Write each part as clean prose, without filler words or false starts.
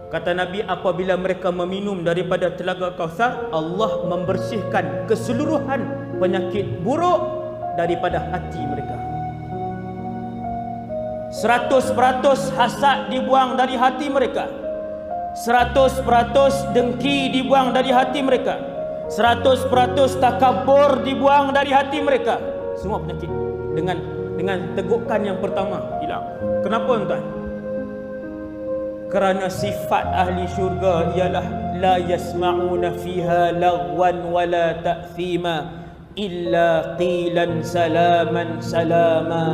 Kata Nabi, apabila mereka meminum daripada telaga Kautsar, Allah membersihkan keseluruhan penyakit buruk daripada hati mereka. 100% hasad dibuang dari hati mereka. 100% dengki dibuang dari hati mereka. 100% takabur dibuang dari hati mereka. Semua penyakit dengan tegukan yang pertama hilang. Kenapa tuan? Kerana sifat ahli syurga ialah la yasma'una fiha lagwan wala ta'thima illa qilan salaman salama.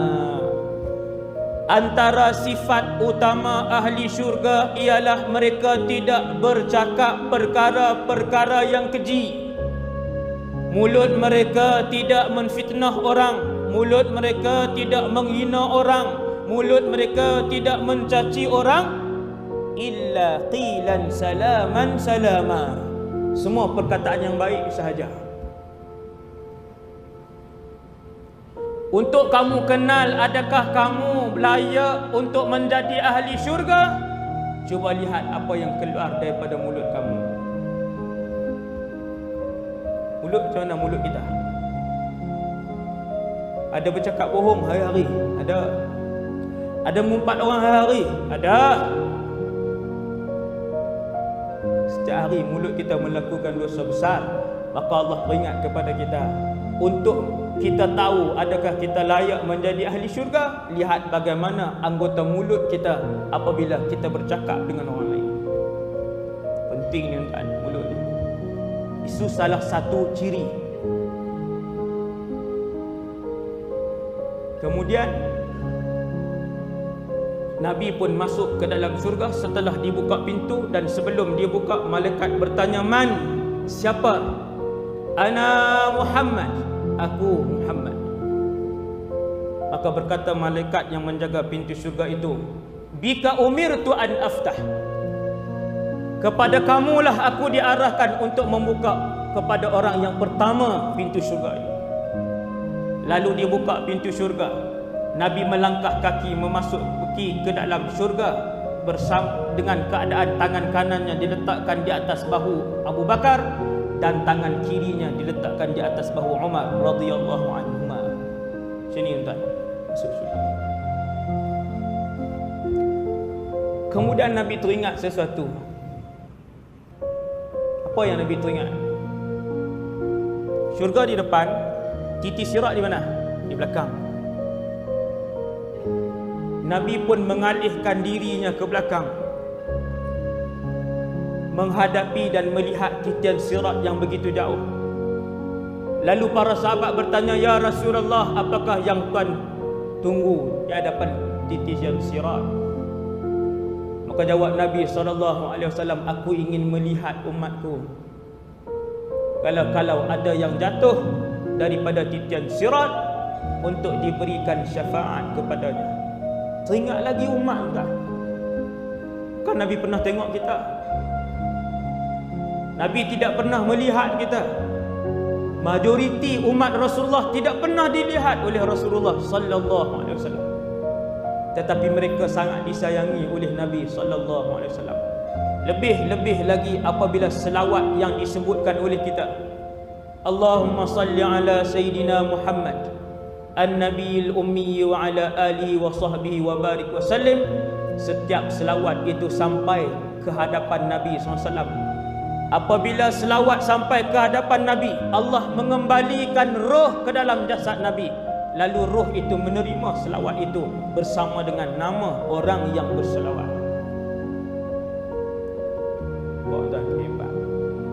Antara sifat utama ahli syurga ialah mereka tidak bercakap perkara-perkara yang keji. Mulut mereka tidak menfitnah orang, mulut mereka tidak menghina orang, mulut mereka tidak mencaci orang. Illa qilan salaman salama. Semua perkataan yang baik sahaja. Untuk kamu kenal adakah kamu layak untuk menjadi ahli syurga, cuba lihat apa yang keluar daripada mulut kamu. Mulut macam mana mulut kita? Ada bercakap bohong hari-hari? Ada. Ada mengumpat orang hari-hari? Ada. Setiap hari mulut kita melakukan dosa besar, maka Allah peringat kepada kita untuk kita tahu adakah kita layak menjadi ahli syurga. Lihat bagaimana anggota mulut kita apabila kita bercakap dengan orang lain. Penting ni tuan, mulut ni. Itu salah satu ciri. Kemudian Nabi pun masuk ke dalam syurga setelah dibuka pintu, dan sebelum dia buka, malaikat bertanya, "Man? Siapa?" "Ana Muhammad." "Aku Muhammad." Maka berkata malaikat yang menjaga pintu syurga itu, "Bika umirtu an aftah." Kepada kamulah aku diarahkan untuk membuka kepada orang yang pertama pintu syurga ini. Lalu dibuka pintu syurga. Nabi melangkah kaki memasuki ke dalam syurga bersama dengan keadaan tangan kanannya diletakkan di atas bahu Abu Bakar dan tangan kirinya diletakkan di atas bahu Umar radhiyallahu anhuma. Sini tuan, masuk syurga. Kemudian Nabi teringat sesuatu. Apa yang Nabi teringat? Syurga di depan, titi sirat di mana? Di belakang. Nabi pun mengalihkan dirinya ke belakang, menghadapi dan melihat titian sirat yang begitu jauh. Lalu para sahabat bertanya, "Ya Rasulullah, apakah yang tuan tunggu di hadapan titian sirat?" Maka jawab Nabi SAW, "Aku ingin melihat umatku. Kalau ada yang jatuh daripada titian sirat untuk diberikan syafaat kepadanya." Teringat lagi umat tak? Kan Nabi pernah tengok kita. Nabi tidak pernah melihat kita. Majoriti umat Rasulullah tidak pernah dilihat oleh Rasulullah sallallahu alaihi wasallam. Tetapi mereka sangat disayangi oleh Nabi sallallahu alaihi wasallam. Lebih-lebih lagi apabila selawat yang disebutkan oleh kita. Allahumma salli ala Sayyidina Muhammad An-Nabiyil Ummi wa ala alihi wa sahbihi wa barik wa sallim. Setiap selawat itu sampai ke hadapan Nabi SAW. Apabila selawat sampai ke hadapan Nabi, Allah mengembalikan roh ke dalam jasad Nabi. Lalu roh itu menerima selawat itu bersama dengan nama orang yang berselawat. Tuan-tuan, hebat.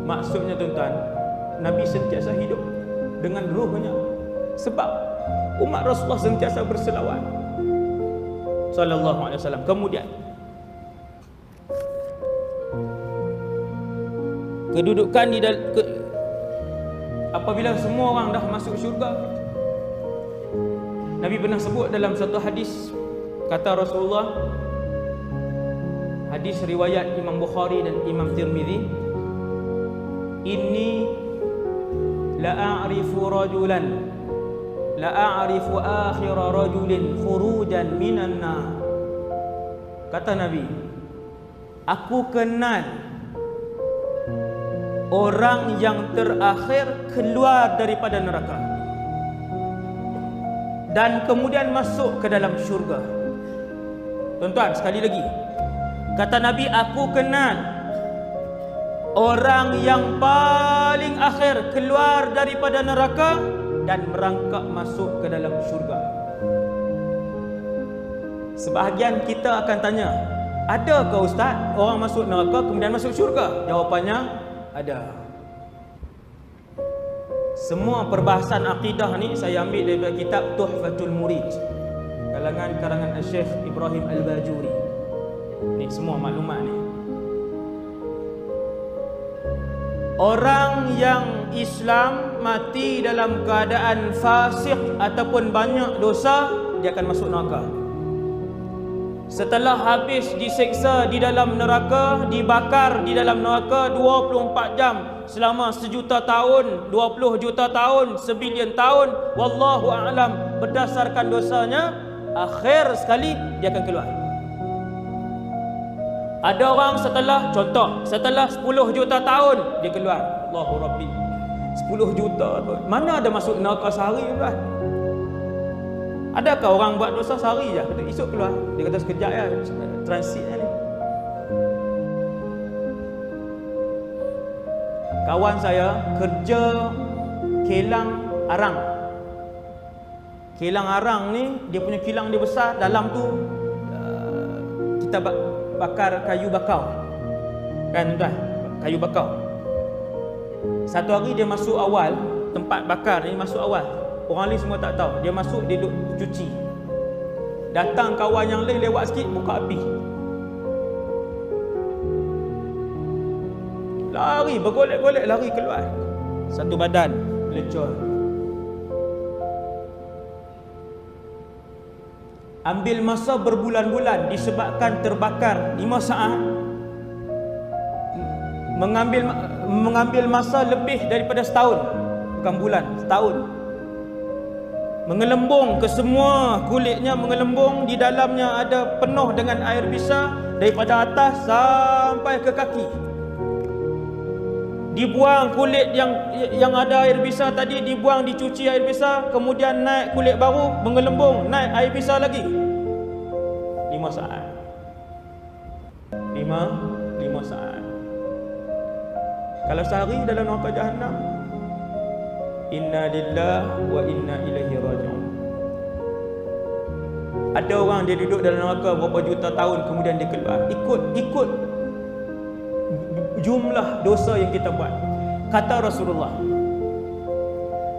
Maksudnya tuan-tuan, Nabi sentiasa hidup dengan rohnya. Sebab umat Rasulullah sentiasa berselawat sallallahu alaihi wasallam. Kemudian kedudukan di apabila semua orang dah masuk syurga, Nabi pernah sebut dalam satu hadis, kata Rasulullah, hadis riwayat Imam Bukhari dan Imam Tirmizi, "Inni la a'rifu rajulan la a'rifu akhira rajulin khurujan minan nar." Kata Nabi, aku kenal orang yang terakhir keluar daripada neraka dan kemudian masuk ke dalam syurga. Tuan-tuan, sekali lagi, kata Nabi, aku kenal orang yang paling akhir keluar daripada neraka dan merangkak masuk ke dalam syurga. Sebahagian kita akan tanya, adakah Ustaz orang masuk neraka kemudian masuk syurga? Jawapannya, ada. Semua perbahasan akidah ni saya ambil daripada kitab Tuhfatul Murid karangan Syekh Ibrahim Al-Bajuri. Ni semua maklumat ni. Orang yang Islam mati dalam keadaan fasik ataupun banyak dosa, dia akan masuk neraka. Setelah habis diseksa di dalam neraka, dibakar di dalam neraka 24 jam selama 1 juta tahun, 20 juta tahun, 1 bilion tahun, wallahu a'lam, berdasarkan dosanya, akhir sekali dia akan keluar. Ada orang setelah 10 juta tahun dia keluar. Allahu Rabbi, 10 juta tahun, mana ada masuk neraka sehari, tuan? Adakah orang buat dosa sehari je, kata esok keluar? Dia kata sekejap ya, transit ni. Kawan saya kerja kilang arang. Kilang arang ni, dia punya kilang dia besar. Dalam tu kita bakar kayu bakau, kan tuan? Kayu bakau. Satu hari dia masuk awal, tempat bakar ni masuk awal. Orang lain semua tak tahu. Dia masuk, dia duduk cuci. Datang kawan yang lain lewat sikit, buka api. Lari, bergolek-golek, lari keluar. Satu badan, lecur. Ambil masa berbulan-bulan disebabkan terbakar 5 saat. Mengambil masa lebih daripada setahun. Bukan bulan, setahun. Mengelembung ke semua kulitnya, mengelembung, di dalamnya ada penuh dengan air bisa daripada atas sampai ke kaki. Dibuang kulit yang ada air bisa tadi, dibuang, dicuci air bisa, kemudian naik kulit baru, mengelembung, naik air bisa lagi. 5 saat. 5 saat. Kalau sehari dalam neraka Jahannam, inna lillahi wa inna ilaihi raji'un. Ada orang dia duduk dalam neraka berapa juta tahun, kemudian dia keluar. Ikut jumlah dosa yang kita buat. Kata Rasulullah,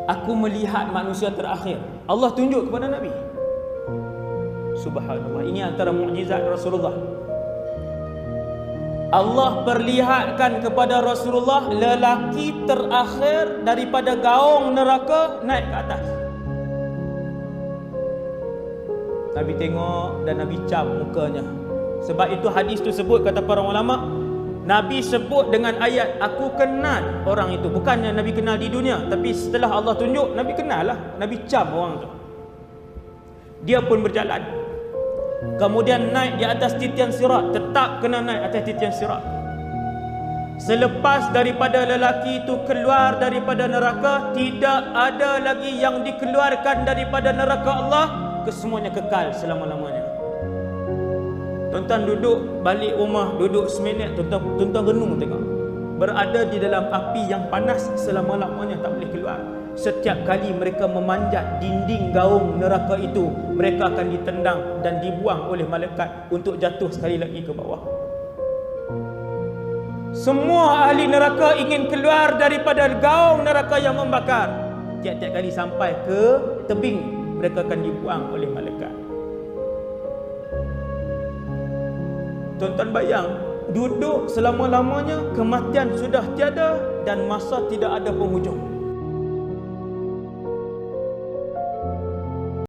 aku melihat manusia terakhir. Allah tunjuk kepada Nabi. Subhanallah, ini antara mukjizat Rasulullah. Allah perlihatkan kepada Rasulullah lelaki terakhir daripada gaung neraka naik ke atas. Nabi tengok dan Nabi cam mukanya. Sebab itu hadis tu sebut, kata para ulama, Nabi sebut dengan ayat, aku kenal orang itu. Bukannya Nabi kenal di dunia, tapi setelah Allah tunjuk, Nabi kenal lah. Nabi cam orang tu. Dia pun berjalan, kemudian naik di atas titian sirat. Tetap kena naik atas titian sirat. Selepas daripada lelaki itu keluar daripada neraka, tidak ada lagi yang dikeluarkan daripada neraka Allah. Kesemuanya kekal selama-lamanya. Tuan-tuan duduk balik rumah, duduk seminit, tuan-tuan renung tengok. Berada di dalam api yang panas selama-lamanya, tak boleh keluar. Setiap kali mereka memanjat dinding gaung neraka itu, mereka akan ditendang dan dibuang oleh malaikat untuk jatuh sekali lagi ke bawah. Semua ahli neraka ingin keluar daripada gaung neraka yang membakar. Tiap-tiap kali sampai ke tebing, mereka akan dibuang oleh malaikat. Tuan-tuan bayang, duduk selama-lamanya, kematian sudah tiada dan masa tidak ada penghujung.